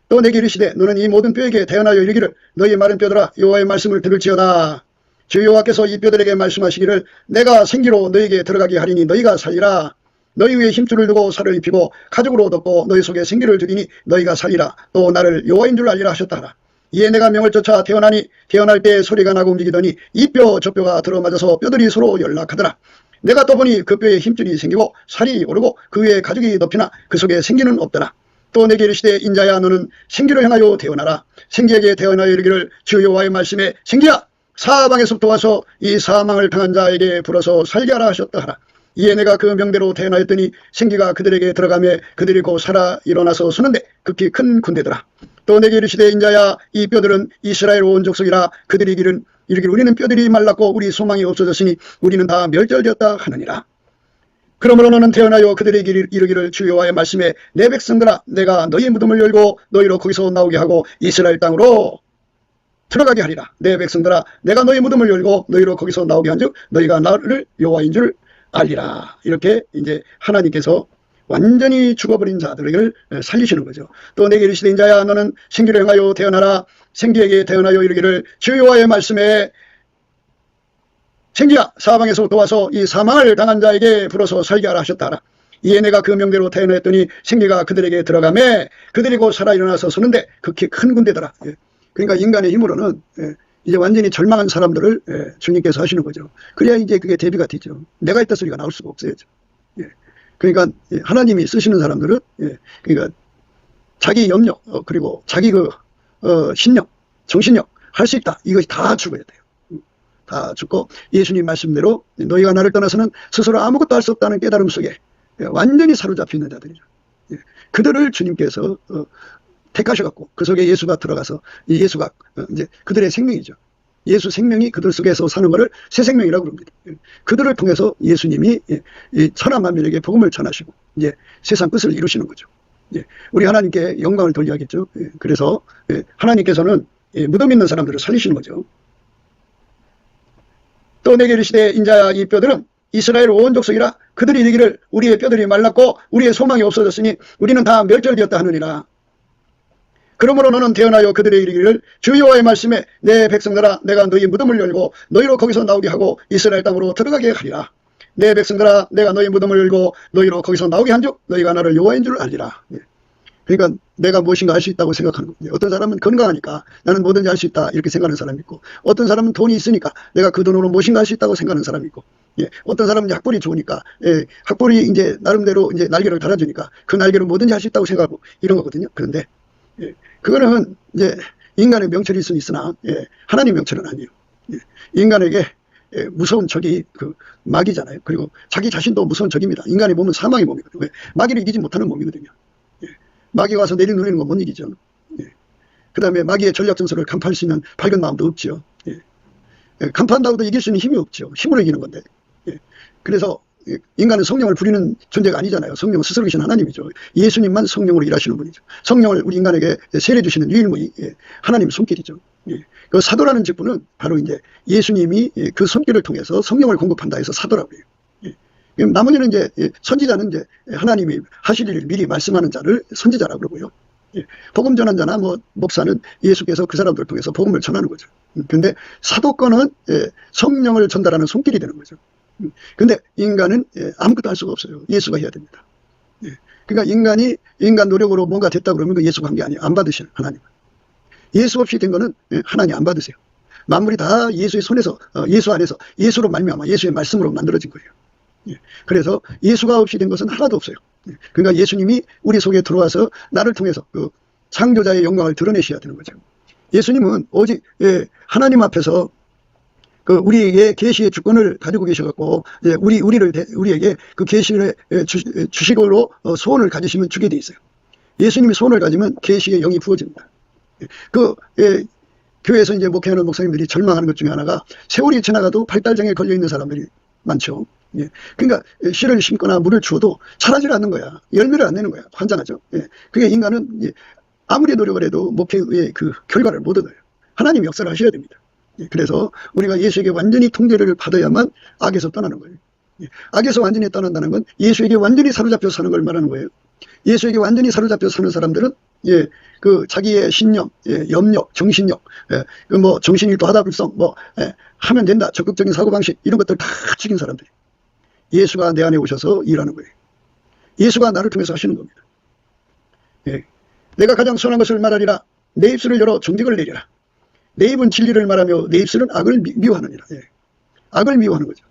Speaker 1: 또 내게 이르시되 너는 이 모든 뼈에게 대언하여 이르기를 너희 마른 뼈들아 여호와의 말씀을 들을지어다. 주 여호와께서 이 뼈들에게 말씀하시기를 내가 생기로 너희에게 들어가게 하리니 너희가 살리라. 너희 위에 힘줄을 두고 살을 입히고 가죽으로 덮고 너희 속에 생기를 두리니 너희가 살리라. 또 나를 여호와인 줄 알리라 하셨다 하라. 이에 내가 명을 쫓아 태어나니 태어날 때 소리가 나고 움직이더니 이 뼈 저 뼈가 들어맞아서 뼈들이 서로 연락하더라. 내가 또 보니 그 뼈에 힘줄이 생기고 살이 오르고 그 위에 가죽이 덮이나 그 속에 생기는 없더라. 또 내게 이르시되 인자야 너는 생기를 향하여 태어나라. 생기에게 태어나여 이르기를 주 여호와의 말씀에 생기야 사방에서부터 와서 이 사망을 당한 자에게 불어서 살게 하라 하셨다 하라. 이에 내가 그 명대로 태어나였더니 생기가 그들에게 들어가며 그들이 곧 살아 일어나서 서는데 극히 큰 군대더라. 또 내게 이르시되 인자야 이 뼈들은 이스라엘 온 족속이라. 그들이 이르기를 우리는 뼈들이 말랐고 우리 소망이 없어졌으니 우리는 다 멸절되었다 하느니라. 그러므로 너는 태어나여 그들에게 이르기를 주 여호와의 말씀에 내 백성들아 내가 너희의 무덤을 열고 너희로 거기서 나오게 하고 이스라엘 땅으로 들어가게 하리라. 내 백성들아 내가 너희 무덤을 열고 너희로 거기서 나오게 한즉 너희가 나를 여호와인 줄 알리라. 이렇게 이제 하나님께서 완전히 죽어버린 자들을 살리시는 거죠. 또 내게 이르시되 인자야 너는 생기를 행하여 태어나라. 생기에게 태어나여 이르기를 주 여호와의 말씀에 생기야 사방에서부터 와서 이 사망을 당한 자에게 불어서 살게 하라 하셨다. 이에 내가 그 명대로 태어났더니 생기가 그들에게 들어가매 그들이 곧 살아 일어나서 서는데 극히 큰 군대더라. 그러니까 인간의 힘으로는 이제 완전히 절망한 사람들을 주님께서 하시는 거죠. 그래야 이제 그게 대비가 되죠. 내가 있다 소리가 나올 수가 없어야죠. 그러니까 하나님이 쓰시는 사람들은 그러니까 자기 염력 그리고 자기 신력 정신력 할 수 있다. 이것이 다 죽어야 돼요. 다 죽고 예수님 말씀대로 너희가 나를 떠나서는 스스로 아무것도 할 수 없다는 깨달음 속에 완전히 사로잡혀 있는 자들이죠. 그들을 주님께서 택하셔갖고 그 속에 예수가 들어가서 예수가 이제 그들의 생명이죠. 예수 생명이 그들 속에서 사는 것을 새 생명이라고 그럽니다. 그들을 통해서 예수님이 천하 만민에게 복음을 전하시고 이제 세상 끝을 이루시는 거죠. 우리 하나님께 영광을 돌려야겠죠. 그래서 하나님께서는 무덤 있는 사람들을 살리시는 거죠. 또 내게 이르시되 인자야 이 뼈들은 이스라엘 온 족속이라 그들이 이르기를 우리의 뼈들이 말랐고 우리의 소망이 없어졌으니 우리는 다 멸절되었다 하느니라. 그러므로 너는 대언하여 그들의 이르기를 주 여호와의 말씀에 내 백성들아 내가 너희 무덤을 열고 너희로 거기서 나오게 하고 이스라엘 땅으로 들어가게 하리라. 내 백성들아 내가 너희 무덤을 열고 너희로 거기서 나오게 한즉 너희가 나를 여호와인 줄 알리라. 그러니까 내가 무엇인가 할 수 있다고 생각하는 거예요. 어떤 사람은 건강하니까 나는 뭐든지 할 수 있다 이렇게 생각하는 사람이 있고, 어떤 사람은 돈이 있으니까 내가 그 돈으로 무엇인가 할 수 있다고 생각하는 사람이 있고, 어떤 사람은 학벌이 좋으니까 학벌이 이제 나름대로 이제 날개를 달아주니까 그 날개로 뭐든지 할 수 있다고 생각하고 이런 거거든요. 그런데 그거는 이제 인간의 명철일 수는 있으나 하나님 명철은 아니에요. 인간에게 무서운 적이 그 마귀잖아요. 그리고 자기 자신도 무서운 적입니다. 인간의 몸은 사망의 몸이거든요. 마귀를 이기지 못하는 몸이거든요. 마귀가 와서 내리누리는 건 못 이기죠. 그 다음에 마귀의 전략 전술을 간파할 수 있는 밝은 마음도 없죠. 간파한다고도 이길 수 있는 힘이 없죠. 힘으로 이기는 건데. 그래서 인간은 성령을 부리는 존재가 아니잖아요. 성령은 스스로 계신 하나님이죠. 예수님만 성령으로 일하시는 분이죠. 성령을 우리 인간에게 세례 주시는 유일무이 하나님의 손길이죠. 그 사도라는 직분은 바로 이제 예수님이 그 손길을 통해서 성령을 공급한다 해서 사도라고 해요. 나머지는 이제 선지자는 이제 하나님이 하실 일을 미리 말씀하는 자를 선지자라고 그러고요. 복음 전한 자나 뭐 목사는 예수께서 그 사람들을 통해서 복음을 전하는 거죠. 근데 사도권은 성령을 전달하는 손길이 되는 거죠. 근데 인간은 아무것도 할 수가 없어요. 예수가 해야 됩니다. 그러니까 인간 노력으로 뭔가 됐다 그러면 그 예수가 한 게 아니에요. 안 받으시는 하나님. 예수 없이 된 거는 하나님 안 받으세요. 만물이 다 예수의 손에서 예수 안에서 예수로 말미암아 예수의 말씀으로 만들어진 거예요. 그래서 예수가 없이 된 것은 하나도 없어요. 그러니까 예수님이 우리 속에 들어와서 나를 통해서 그 창조자의 영광을 드러내셔야 되는 거죠. 예수님은 오직 하나님 앞에서 그 우리에게 계시의 주권을 가지고 계셔갖고 우리에게 그 계시를 주식으로 소원을 가지시면 주게 돼 있어요. 예수님이 소원을 가지면 계시의 영이 부어집니다. 교회에서 이제 목회하는 목사님들이 절망하는 것 중에 하나가 세월이 지나가도 발달장애 걸려 있는 사람들이 많죠. 그러니까 씨를 심거나 물을 주어도 자라질 않는 거야. 열매를 안 내는 거야. 환장하죠. 그게 인간은 아무리 노력을 해도 목회의 그 결과를 못 얻어요. 하나님 역사를 하셔야 됩니다. 그래서 우리가 예수에게 완전히 통제를 받아야만 악에서 떠나는 거예요. 악에서 완전히 떠난다는 건 예수에게 완전히 사로잡혀 사는 걸 말하는 거예요. 예수에게 완전히 사로잡혀 사는 사람들은 그 자기의 신념, 염력, 정신력, 그 뭐 정신일도 하다불성, 하면 된다, 적극적인 사고방식 이런 것들 다 죽인 사람들이 예수가 내 안에 오셔서 일하는 거예요. 예수가 나를 통해서 하시는 겁니다. 내가 가장 선한 것을 말하리라. 내 입술을 열어 정직을 내리라. 내 입은 진리를 말하며 내 입술은 악을 미워하느니라. 악을 미워하는 거죠.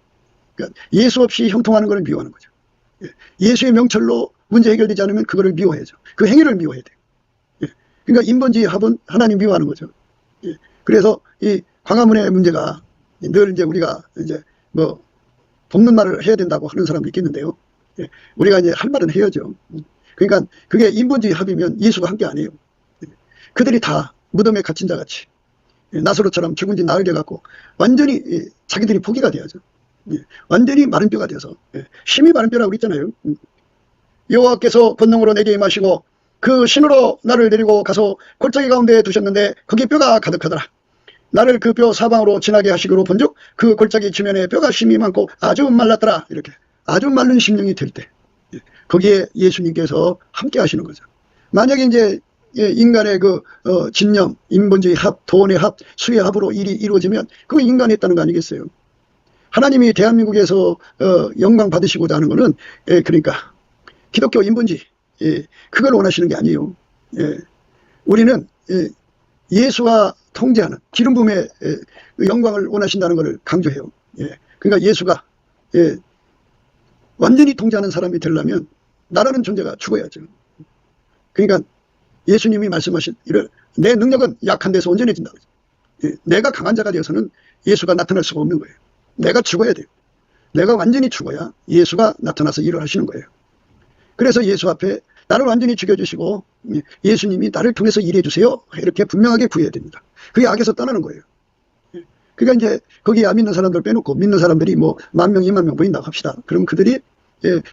Speaker 1: 그러니까 예수 없이 형통하는 것을 미워하는 거죠. 예수의 명철로 문제 해결되지 않으면 그거를 미워해야죠. 그 행위를 미워해야 돼요. 그러니까 인본주의 합은 하나님 미워하는 거죠. 그래서 이 광화문의 문제가 늘 이제 우리가 이제 뭐 돕는 말을 해야 된다고 하는 사람도 있겠는데요. 우리가 이제 할 말은 해야죠. 그러니까 그게 인본주의 합이면 예수가 한 게 아니에요. 그들이 다 무덤에 갇힌 자 같이 나사로처럼 죽은 지 나흘 돼갖고 완전히 자기들이 포기가 돼야죠. 완전히 마른 뼈가 돼서 심히 마른 뼈라고 그랬잖아요. 여호와께서 권능으로 내게 임하시고 그 신으로 나를 데리고 가서 골짜기 가운데 두셨는데 거기 뼈가 가득하더라. 나를 그 뼈 사방으로 지나게 하시기로 본즉 그 골짜기 지면에 뼈가 심이 많고 아주 말랐더라. 이렇게 아주 마른 심령이 될 때 거기에 예수님께서 함께 하시는 거죠. 만약에 이제 인간의 그 진념, 인본주의 합, 돈의 합, 수의 합으로 일이 이루어지면 그거 인간이 했다는 거 아니겠어요? 하나님이 대한민국에서 영광 받으시고자 하는 거는 그러니까 기독교 인본주의 그걸 원하시는 게 아니에요. 우리는 예수가 통제하는 기름 부음의 영광을 원하신다는 것을 강조해요. 그러니까 예수가 완전히 통제하는 사람이 되려면 나라는 존재가 죽어야죠. 그러니까 예수님이 말씀하신 이를 내 능력은 약한 데서 온전해진다. 내가 강한 자가 되어서는 예수가 나타날 수가 없는 거예요. 내가 죽어야 돼요. 내가 완전히 죽어야 예수가 나타나서 일을 하시는 거예요. 그래서 예수 앞에 나를 완전히 죽여주시고 예수님이 나를 통해서 일해 주세요. 이렇게 분명하게 구해야 됩니다. 그게 악에서 떠나는 거예요. 그러니까 이제 거기에 안 믿는 사람들 빼놓고 믿는 사람들이 뭐 10,000명, 20,000명 보인다고 합시다. 그럼 그들이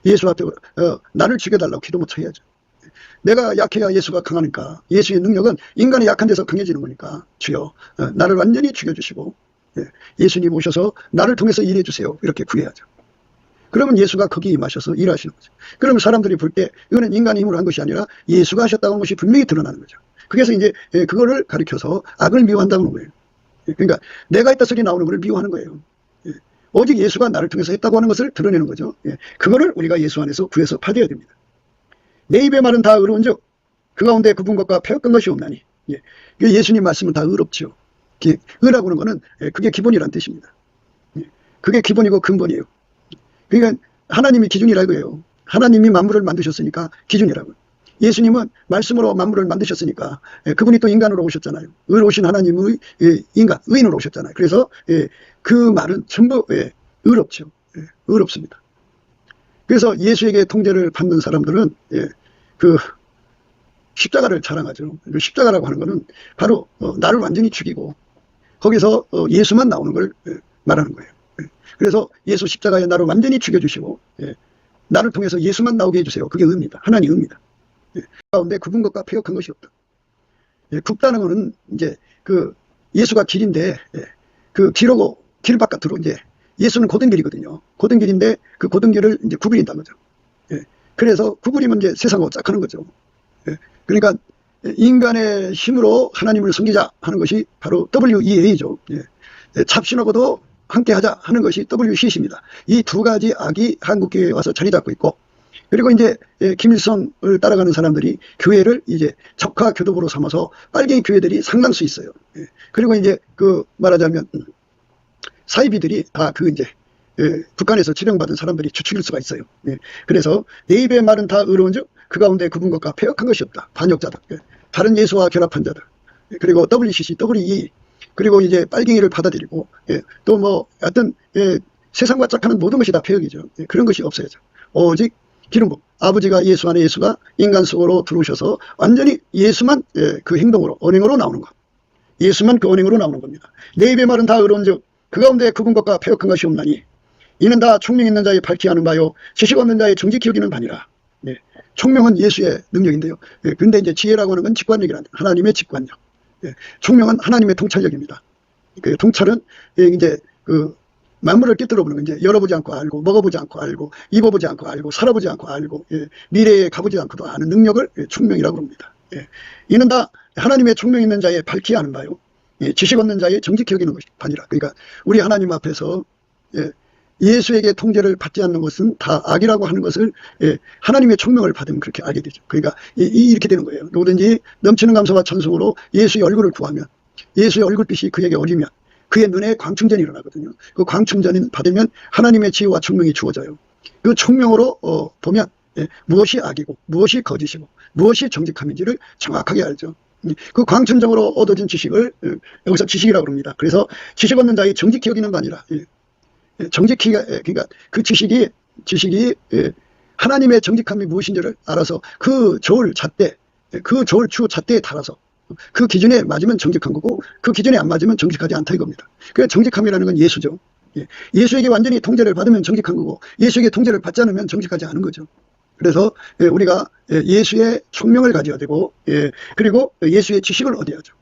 Speaker 1: 예수 앞에 나를 죽여달라고 기도 못 해야죠. 내가 약해야 예수가 강하니까 예수의 능력은 인간의 약한 데서 강해지는 거니까 주여 나를 완전히 죽여주시고 예수님 오셔서 나를 통해서 일해 주세요. 이렇게 구해야죠. 그러면 예수가 거기에 임하셔서 일하시는 거죠. 그러면 사람들이 볼 때 이거는 인간의 힘으로 한 것이 아니라 예수가 하셨다고 하는 것이 분명히 드러나는 거죠. 그래서 이제 그거를 가리켜서 악을 미워한다는 거예요. 그러니까 내가 했다 소리 나오는 것을 미워하는 거예요. 오직 예수가 나를 통해서 했다고 하는 것을 드러내는 거죠. 그거를 우리가 예수 안에서 구해서 받아야 됩니다. 내 입의 말은 다 의로운즉 그 가운데 굽은 것과 패역한 것이 없나니. 예수님 말씀은 다 의롭죠. 의라고 하는 것은 그게 기본이란 뜻입니다. 그게 기본이고 근본이에요. 그러니까 하나님이 기준이라 이거예요. 하나님이 만물을 만드셨으니까 기준이라고. 예수님은 말씀으로 만물을 만드셨으니까 그분이 또 인간으로 오셨잖아요. 의로우신 하나님의 인간, 의인으로 오셨잖아요. 그래서 그 말은 전부 의롭죠. 의롭습니다. 그래서 예수에게 통제를 받는 사람들은 그 십자가를 자랑하죠. 그 십자가라고 하는 것은 바로 나를 완전히 죽이고 거기서 예수만 나오는 걸 말하는 거예요. 그래서 예수 십자가에 나를 완전히 죽여주시고 나를 통해서 예수만 나오게 해주세요. 그게 의입니다. 하나님 의입니다. 가운데 굽은 것과 패역한 것이 없다. 굽다는 것은 이제 그 예수가 길인데 그 길하고 길 바깥으로 이제 예수는 고든 길이거든요. 고든 길인데 그 고든 길을 이제 구부린다는 거죠. 그래서 구부리면 이제 세상하고 짝하는 거죠. 그러니까 인간의 힘으로 하나님을 섬기자 하는 것이 바로 WEA죠. 잡신하고도 함께 하자 하는 것이 WCC입니다. 이 두 가지 악이 한국교회에 와서 자리 잡고 있고, 그리고 이제 김일성을 따라가는 사람들이 교회를 이제 적화 교도부로 삼아서 빨갱이 교회들이 상당수 있어요. 그리고 이제 그 말하자면 사이비들이 다 그 이제 북한에서 지령받은 사람들이 주축일 수가 있어요. 그래서 내 입의 말은 다 의로운즉 그 가운데 굽은 것과 패역한 것이 없다. 반역자다. 다른 예수와 결합한 자다. 그리고 WCC, WE, 그리고 이제 빨갱이를 받아들이고 또 뭐 하여튼 세상과 짝하는 모든 것이 다 패역이죠. 그런 것이 없어야죠. 오직 기름부, 아버지가 예수 안에 예수가 인간 속으로 들어오셔서 완전히 예수만 그 행동으로 언행으로 나오는 것, 예수만 그 언행으로 나오는 겁니다. 내 입의 말은 다 의로운즉 그 가운데 굽은 것과 패역한 것이 없나니 이는 다 총명 있는 자의 밝히 하는 바요 지식 없는 자의 정직히 여기는 바니라. 총명은 예수의 능력인데요. 근데 이제 지혜라고 하는 건 직관력이란 하나님의 직관력. 총명은 하나님의 통찰력입니다. 그 통찰은 이제 그 만물을 꿰뚫어 보는 건 이제 열어보지 않고 알고, 먹어보지 않고 알고, 입어보지 않고 알고, 살아보지 않고 알고, 미래에 가보지 않고도 아는 능력을 총명이라고 합니다. 이는 다 하나님의 총명 있는 자의 밝히 하는 바요 지식 없는 자의 정직히 여기는 것이 바니라. 그러니까 우리 하나님 앞에서 예수에게 통제를 받지 않는 것은 다 악이라고 하는 것을 하나님의 총명을 받으면 그렇게 알게 되죠. 그러니까 이렇게 되는 거예요. 누구든지 넘치는 감사와 찬송으로 예수의 얼굴을 구하면, 예수의 얼굴빛이 그에게 어리면 그의 눈에 광충전이 일어나거든요. 그 광충전을 받으면 하나님의 지혜와 총명이 주어져요. 그 총명으로 보면 무엇이 악이고 무엇이 거짓이고 무엇이 정직함인지를 정확하게 알죠. 그 광춘정으로 얻어진 지식을 여기서 지식이라고 합니다. 그래서 지식 없는 자의 정직히 여기는 거 아니라 정직히가 그러니까 그 지식이 하나님의 정직함이 무엇인지를 알아서 그 저울 잣대, 그 저울 추 잣대에 달아서 그 기준에 맞으면 정직한 거고 그 기준에 안 맞으면 정직하지 않다 이겁니다. 그러니까 정직함이라는 건 예수죠. 예수에게 완전히 통제를 받으면 정직한 거고 예수에게 통제를 받지 않으면 정직하지 않은 거죠. 그래서 우리가 예수의 총명을 가져야 되고 그리고 예수의 지식을 얻어야죠.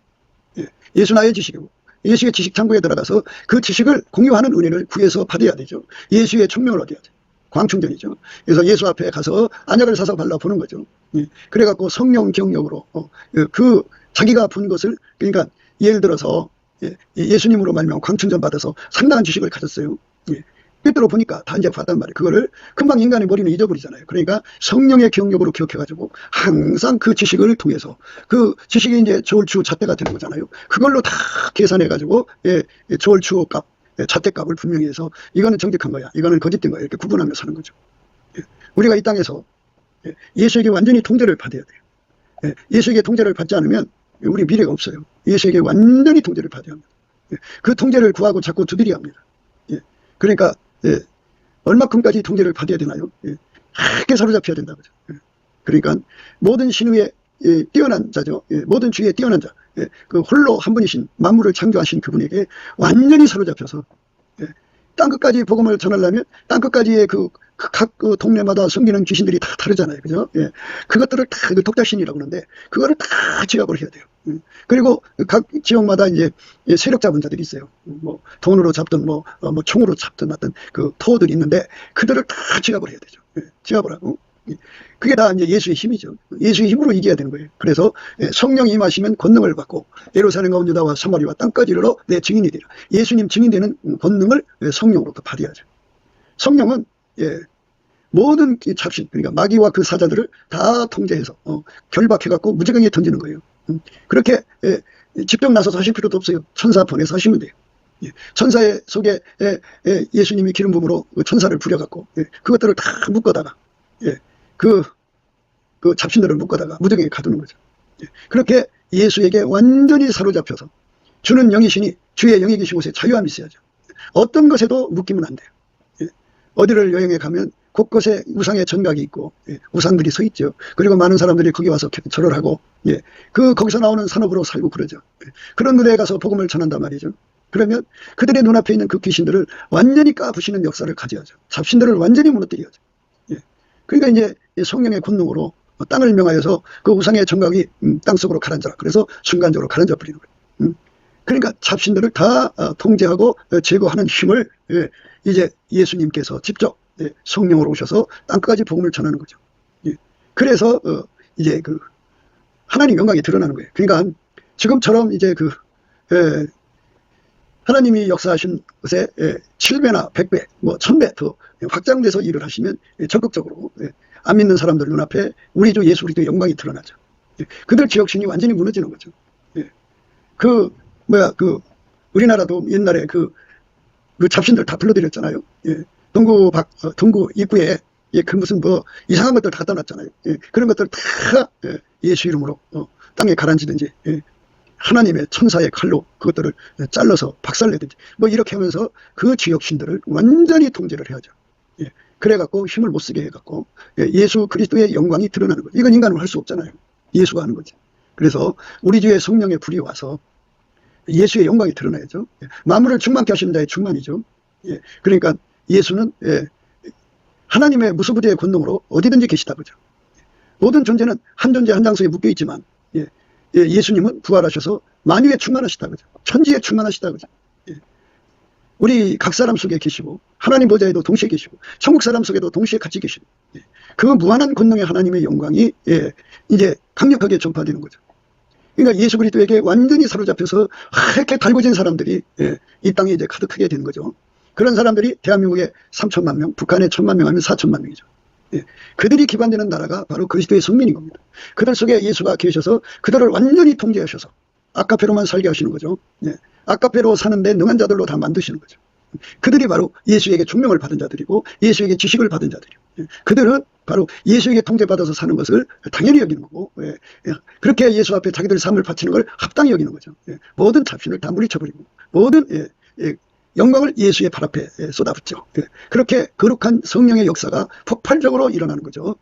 Speaker 1: 예수 나의 지식이고 예수의 지식 창고에 들어가서 그 지식을 공유하는 은혜를 구해서 받아야 되죠. 예수의 총명을 얻어야 돼요. 광충전이죠. 그래서 예수 앞에 가서 안약을 사서 발라보는 거죠. 그래갖고 성령 경력으로 그 자기가 본 것을, 그러니까 예를 들어서 예수님으로 말미암아 광충전 받아서 상당한 지식을 가졌어요. 꿰뚫어 보니까 다 이제 봤단 말이에요. 그거를 금방 인간의 머리는 잊어버리잖아요. 그러니까 성령의 경력으로 기억해가지고 항상 그 지식을 통해서 그 지식이 이제 저울추 잣대가 되는 거잖아요. 그걸로 다 계산해가지고 저울추 값, 잣대값을 분명히 해서 이거는 정직한 거야, 이거는 거짓된 거야, 이렇게 구분하며 사는 거죠. 우리가 이 땅에서 예수에게 완전히 통제를 받아야 돼요. 예수에게 통제를 받지 않으면 우리 미래가 없어요. 예수에게 완전히 통제를 받아야 합니다. 그 통제를 구하고 자꾸 두드려야 합니다. 그러니까 얼마큼까지 통제를 받아야 되나요? 크게 사로잡혀야 된다고 하죠. 그러니까 모든 신위에 뛰어난 자죠. 모든 주위에 뛰어난 자, 그 홀로 한 분이신 만물을 창조하신 그분에게 완전히 사로잡혀서 땅끝까지 복음을 전하려면 땅끝까지의 그 각 동네마다 섬기는 귀신들이 다 다르잖아요. 그죠? 예. 그것들을 다 독자신이라고 하는데, 그거를 다 지각을 해야 돼요. 그리고 각 지역마다 이제 세력 잡은 자들이 있어요. 뭐, 돈으로 잡든 뭐 총으로 잡든 어떤 그 토들이 있는데, 그들을 다 지각을 해야 되죠. 예. 지각을 하고. 그게 다 이제 예수의 힘이죠. 예수의 힘으로 이겨야 되는 거예요. 그래서 성령이 임하시면 권능을 받고 예루살렘과 온 유다와 사마리아 땅까지 이르러 내 증인이 되리라. 예수님 증인되는 권능을 성령으로부터 받아야죠. 성령은 모든 잡신, 그러니까 마귀와 그 사자들을 다 통제해서 결박해갖고 무지강에 던지는 거예요. 그렇게 직접 나서서 하실 필요도 없어요. 천사 보내서 하시면 돼요. 천사의 속에 예수님이 기름 부음으로 천사를 부려갖고 그것들을 다 묶어다가 그 잡신들을 묶어다가 무지강에 가두는 거죠. 그렇게 예수에게 완전히 사로잡혀서 주는 영이시니 주의 영이 계신 곳에 자유함이 있어야죠. 어떤 것에도 묶이면 안 돼요. 어디를 여행에 가면 곳곳에 우상의 전각이 있고 우상들이 서 있죠. 그리고 많은 사람들이 거기 와서 절을 하고 거기서 나오는 산업으로 살고 그러죠. 그런 데에 가서 복음을 전한단 말이죠. 그러면 그들의 눈앞에 있는 그 귀신들을 완전히 까부시는 역사를 가져야죠. 잡신들을 완전히 무너뜨려야죠. 그러니까 이제 성령의 권능으로 땅을 명하여서 그 우상의 정각이 땅속으로 가라앉아라. 그래서 순간적으로 가라앉아 버리는 거예요. 그러니까 잡신들을 다 통제하고 제거하는 힘을 이제 예수님께서 직접 성령으로 오셔서 땅까지 복음을 전하는 거죠. 그래서 이제 그 하나님 영광이 드러나는 거예요. 그러니까 지금처럼 이제 하나님이 역사하신 것에 7배나 100배, 뭐 1000배 더 확장돼서 일을 하시면 적극적으로 안 믿는 사람들 눈앞에 우리 주 예수 그리스도의 영광이 드러나죠. 그들 지역신이 완전히 무너지는 거죠. 우리나라도 옛날에 그 잡신들 다 불러들였잖아요. 동구 입구에 그 무슨 뭐 이상한 것들 다 갖다 놨잖아요. 그런 것들 다 예수 이름으로 땅에 가라앉히든지 하나님의 천사의 칼로 그것들을 잘라서 박살내든지 뭐 이렇게 하면서 그 지역신들을 완전히 통제를 해야죠. 그래갖고 힘을 못 쓰게 해갖고 예수 그리스도의 영광이 드러나는 거예요. 이건 인간은 할 수 없잖아요. 예수가 하는 거지. 그래서 우리 주에 성령의 불이 와서 예수의 영광이 드러나야죠. 만물을 충만케 하시는 자의 충만이죠. 그러니까 예수는 하나님의 무소부지의 권능으로 어디든지 계시다 그죠. 모든 존재는 한 존재 한 장소에 묶여 있지만 예수님은 부활하셔서 만유에 충만하시다 그죠. 천지에 충만하시다 그죠. 우리 각 사람 속에 계시고 하나님 보좌에도 동시에 계시고 천국 사람 속에도 동시에 같이 계시고 그 무한한 권능의 하나님의 영광이 이제 강력하게 전파되는 거죠. 그러니까 예수 그리스도에게 완전히 사로잡혀서 이렇게 달궈진 사람들이 이 땅에 이제 가득하게 되는 거죠. 그런 사람들이 대한민국에 3천만 명, 북한에 1,000만 명 하면 4천만 명이죠. 그들이 기반되는 나라가 바로 그리스도의 성민인 겁니다. 그들 속에 예수가 계셔서 그들을 완전히 통제하셔서 아카페로만 살게 하시는 거죠. 아카페로 사는데 능한 자들로 다 만드시는 거죠. 그들이 바로 예수에게 총명을 받은 자들이고 예수에게 지식을 받은 자들이고 그들은 바로 예수에게 통제받아서 사는 것을 당연히 여기는 거고 그렇게 예수 앞에 자기들 삶을 바치는 걸 합당히 여기는 거죠. 모든 잡신을 다 물리쳐버리고 모든 영광을 예수의 발 앞에 쏟아붓죠. 그렇게 거룩한 성령의 역사가 폭발적으로 일어나는 거죠.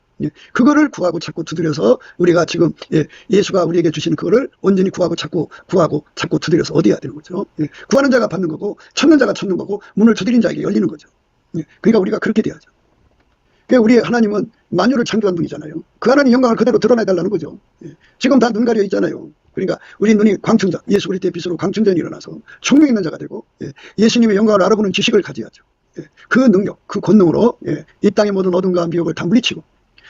Speaker 1: 그거를 구하고 찾고 두드려서 우리가 지금 예수가 우리에게 주시는 그거를 온전히 구하고 찾고 두드려서 얻어야 되는 거죠. 구하는 자가 받는 거고 찾는 자가 찾는 거고 문을 두드린 자에게 열리는 거죠. 그러니까 우리가 그렇게 돼야죠. 그러니까 우리 하나님은 만유를 창조한 분이잖아요. 그 하나님 영광을 그대로 드러내달라는 거죠. 지금 다 눈 가려 있잖아요. 그러니까 우리 눈이 광충전, 예수 그리스도의 빛으로 광충전이 일어나서 총명 있는 자가 되고 예수님의 영광을 알아보는 지식을 가져야죠. 그 능력, 그 권능으로 이 땅의 모든 어둠과 미혹을 다 물리치고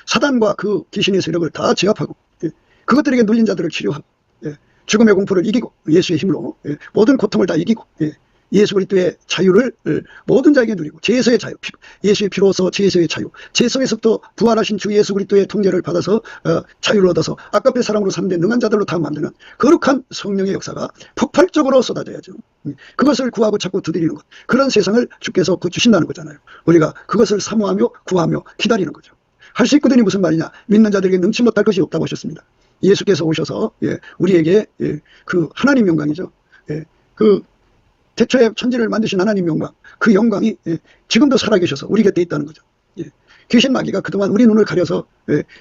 Speaker 1: 사단과 그 귀신의 세력을 다 제압하고 그것들에게 눌린 자들을 치료하고 죽음의 공포를 이기고 예수의 힘으로 모든 고통을 다 이기고 예수 그리스도의 자유를 모든 자에게 누리고 제에서의 자유, 예수의 피로서 제에서의 자유, 제 속에서부터 부활하신 주 예수 그리스도의 통제를 받아서 자유를 얻어서 아깝게 사랑으로 사는데 능한 자들로 다 만드는 거룩한 성령의 역사가 폭발적으로 쏟아져야죠. 그것을 구하고 찾고 두드리는 것, 그런 세상을 주께서 주신다는 거잖아요. 우리가 그것을 사모하며 구하며 기다리는 거죠. 할 수 있거든이 무슨 말이냐, 믿는 자들에게 능치 못할 것이 없다고 하셨습니다. 예수께서 오셔서 우리에게 그 하나님 영광이죠. 그 태초에 천지를 만드신 하나님 영광, 그 영광이 지금도 살아계셔서 우리 곁에 있다는 거죠. 귀신 마귀가 그동안 우리 눈을 가려서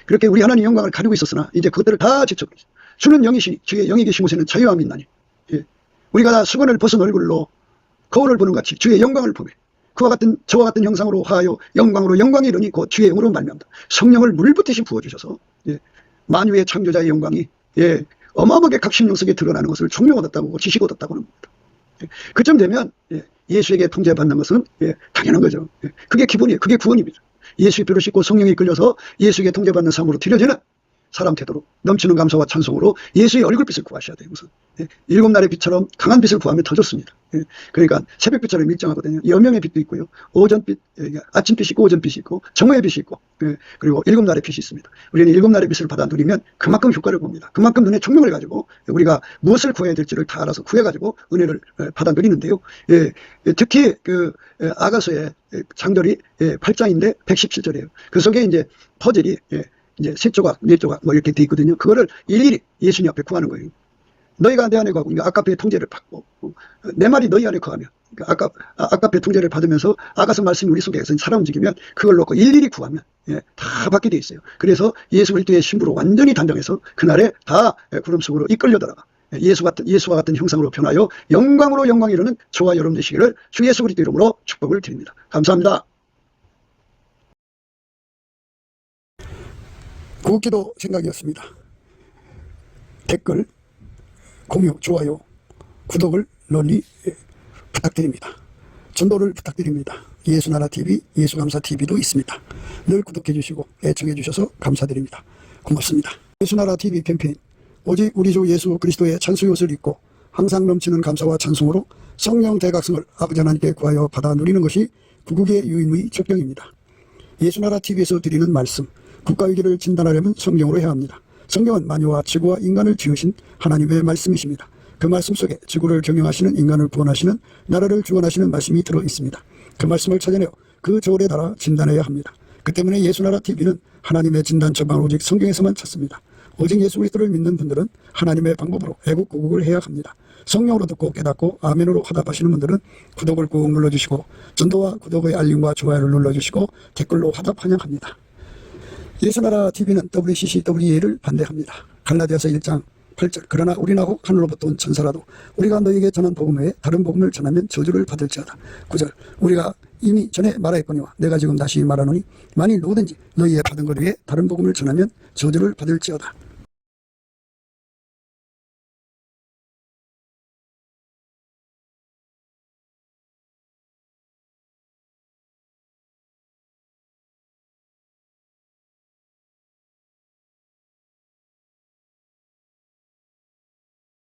Speaker 1: 그렇게 우리 하나님 영광을 가리고 있었으나 이제 그것들을 다 제쳐버리죠. 주는 영이시니 주의 영이 계신 곳에는 자유함이 있나니 우리가 다 수건을 벗은 얼굴로 거울을 보는 같이 주의 영광을 보매 그와 같은 저와 같은 형상으로 하여 영광으로 영광이 이르니 그 주의 영으로 말미암다. 성령을 물 붓듯이 부어주셔서 만유의 창조자의 영광이 어마어마하게 각신령 속에 드러나는 것을 총명 얻었다고 지식 얻었다고 합니다. 그쯤 되면 예수에게 통제받는 것은 당연한 거죠. 그게 기본이에요. 그게 구원입니다. 예수의 피를 씻고 성령에 이끌려서 예수에게 통제받는 삶으로 들여지는 사람 태도로 넘치는 감사와 찬송으로 예수의 얼굴빛을 구하셔야 돼요. 우선 7날의 빛처럼 강한 빛을 구하면 더 좋습니다. 그러니까 새벽빛처럼 일정하거든요. 여명의 빛도 있고요, 오전빛, 아침빛이 있고 오전빛이 있고 정오의 빛이 있고, 그리고 7날의 빛이 있습니다. 우리는 7날의 빛을 받아 누리면 그만큼 효과를 봅니다. 그만큼 눈에 총명을 가지고 우리가 무엇을 구해야 될지를 다 알아서 구해가지고 은혜를 받아 누리는데요. 특히 그 아가서의 장절이 8장인데 117절이에요. 그 속에 이제 퍼즐이 이제 3조각, 4조각 뭐 이렇게 돼 있거든요. 그거를 일일이 예수님 앞에 구하는 거예요. 너희가 내 안에 거하고, 그러니까 아까페의 통제를 받고, 내 말이 너희 안에 거하면, 그러니까 아까페 통제를 받으면서 아가서 말씀이 우리 속에서 살아 움직이면 그걸 놓고 일일이 구하면 다 받게 돼 있어요. 그래서 예수 그리스도의 신부로 완전히 단정해서 그날에 다 구름 속으로 이끌려 들어가 예수와 같은 형상으로 변하여 영광으로 영광이 이르는 저와 여러분 되시기를 주 예수 그리스도 이름으로 축복을 드립니다. 감사합니다. 구기도 생각이었습니다. 댓글, 공유, 좋아요, 구독을 널리 부탁드립니다. 전도를 부탁드립니다. 예수나라TV, 예수감사TV도 있습니다. 늘 구독해 주시고 애청해 주셔서 감사드립니다. 고맙습니다. 예수나라TV 캠페인, 오직 우리 주 예수 그리스도의 찬송옷을 입고 항상 넘치는 감사와 찬송으로 성령 대각성을 아버지 하나님께 구하여 받아 누리는 것이 구국의 유임의 적경입니다. 예수나라TV에서 드리는 말씀, 국가위기를 진단하려면 성경으로 해야 합니다. 성경은 만유와 지구와 인간을 지으신 하나님의 말씀이십니다. 그 말씀 속에 지구를 경영하시는, 인간을 구원하시는, 나라를 주관하시는 말씀이 들어 있습니다. 그 말씀을 찾아내어 그 저울에 달아 진단해야 합니다. 그 때문에 예수나라TV는 하나님의 진단 처방을 오직 성경에서만 찾습니다. 오직 예수 그리스도를 믿는 분들은 하나님의 방법으로 애국구국을 해야 합니다. 성령으로 듣고 깨닫고 아멘으로 화답하시는 분들은 구독을 꾹 눌러주시고, 전도와 구독의 알림과 좋아요를 눌러주시고 댓글로 화답 환영합니다. 예수나라TV는 WCCWA를 반대합니다. 갈라디아서 1장 8절, 그러나 우리나고 하늘로부터 온 천사라도 우리가 너희에게 전한 복음 외에 다른 복음을 전하면 저주를 받을지어다. 9절, 우리가 이미 전에 말하였거니와 내가 지금 다시 말하노니 만일 누구든지 너희의 받은 것 외에 다른 복음을 전하면 저주를 받을지어다.